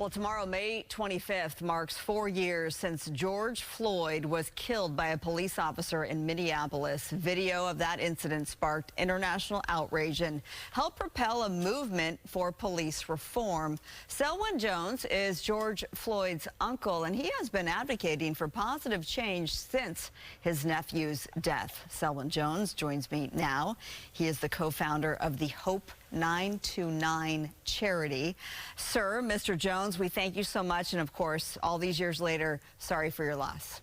Well, tomorrow, May 25th, marks 4 years since George Floyd was killed by a police officer in Minneapolis. Video of that incident sparked international outrage and helped propel a movement for police reform. Selwyn Jones is George Floyd's uncle, and he has been advocating for positive change since his nephew's death. Selwyn Jones joins me now. He is the co-founder of the Hope 929 charity. Sir, Mr. Jones, we thank you so much. And of course, all these years later, sorry for your loss.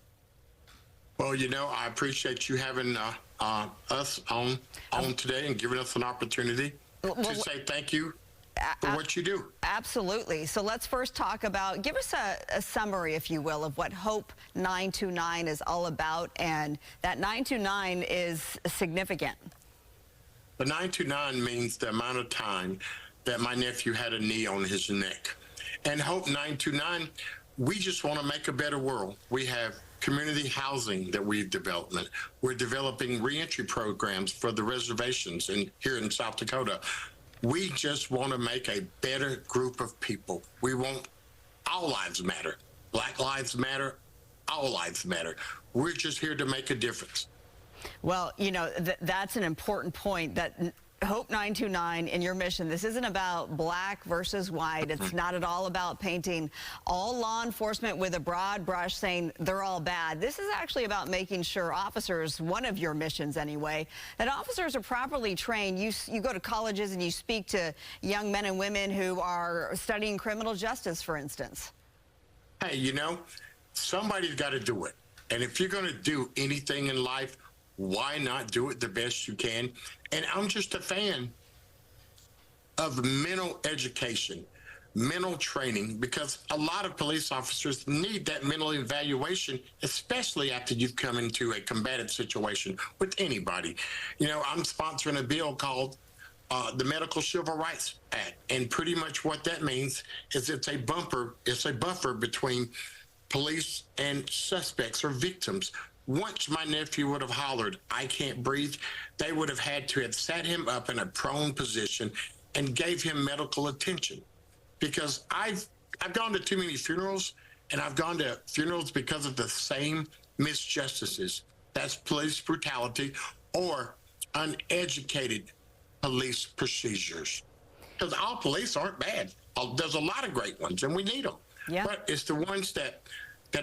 Well, you know, I appreciate you having us on today and giving us an opportunity to say thank you for what you do. Absolutely. So let's first talk about, give us a summary, if you will, of what Hope 929 is all about. And that 929 is significant. The 929 means the amount of time that my nephew had a knee on his neck. And Hope 929, we just want to make a better world. We have community housing that we've developed. We're developing reentry programs for the reservations here in South Dakota. We just want to make a better group of people. We want all lives matter. Black lives matter. All lives matter. We're just here to make a difference. Well, you know, that's an important point, that Hope 929 in your mission, this isn't about black versus white. It's not at all about painting all law enforcement with a broad brush saying they're all bad. This is actually about making sure officers, one of your missions anyway, that officers are properly trained. You go to colleges and you speak to young men and women who are studying criminal justice, for instance. Hey, you know, somebody's got to do it. And if you're going to do anything in life, why not do it the best you can? And I'm just a fan of mental education, mental training, because a lot of police officers need that mental evaluation, especially after you've come into a combative situation with anybody. You know, I'm sponsoring a bill called the Medical Civil Rights Act. And pretty much what that means is it's a buffer between police and suspects or victims. Once my nephew would have hollered, "I can't breathe," they would have had to have sat him up in a prone position and gave him medical attention. Because I've gone to too many funerals, and I've gone to funerals because of the same misjustices. That's police brutality or uneducated police procedures. Because all police aren't bad. There's a lot of great ones, and we need them. Yeah. But it's the ones that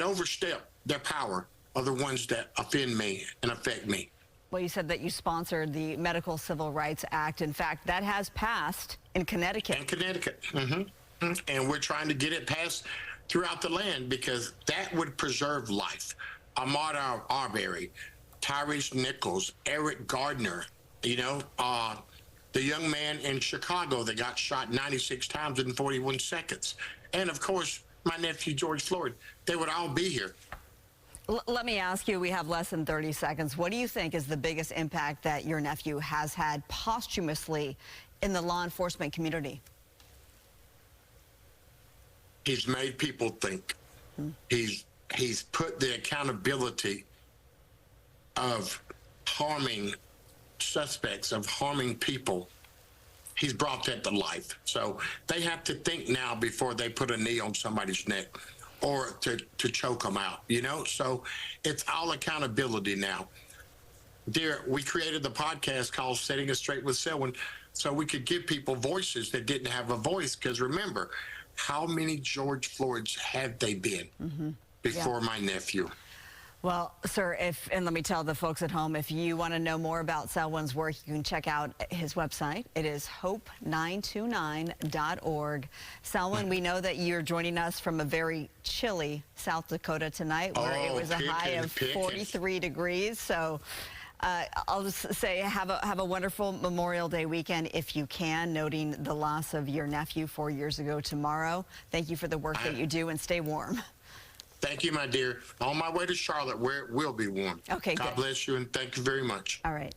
overstep their power are the ones that offend me and affect me. Well, you said that you sponsored the Medical Civil Rights Act. In fact, that has passed in Connecticut. In Connecticut. And we're trying to get it passed throughout the land because that would preserve life. Ahmaud Arbery, Tyrese Nichols, Eric Gardner, you know, the young man in Chicago that got shot 96 times in 41 seconds. And, of course, my nephew, George Floyd. They would all be here. Let me ask you, we have less than 30 seconds. What do you think is the biggest impact that your nephew has had posthumously in the law enforcement community? He's made people think. He's put the accountability of harming suspects, of harming people. He's brought that to life. So they have to think now before they put a knee on somebody's neck or to choke them out, you know? So it's all accountability now. Dear, we created the podcast called Setting It Straight with Selwyn so we could give people voices that didn't have a voice. Because remember, how many George Floyds have they been before my nephew? Well, sir, and let me tell the folks at home, if you want to know more about Selwyn's work, you can check out his website. It is hope929.org. Selwyn, we know that you're joining us from a very chilly South Dakota tonight, where it was a high of 43 degrees. So I'll just say have a wonderful Memorial Day weekend if you can, noting the loss of your nephew 4 years ago tomorrow. Thank you for the work that you do, and stay warm. Thank you, my dear. On my way to Charlotte, where it will be warm. Okay, God bless you, and thank you very much. All right.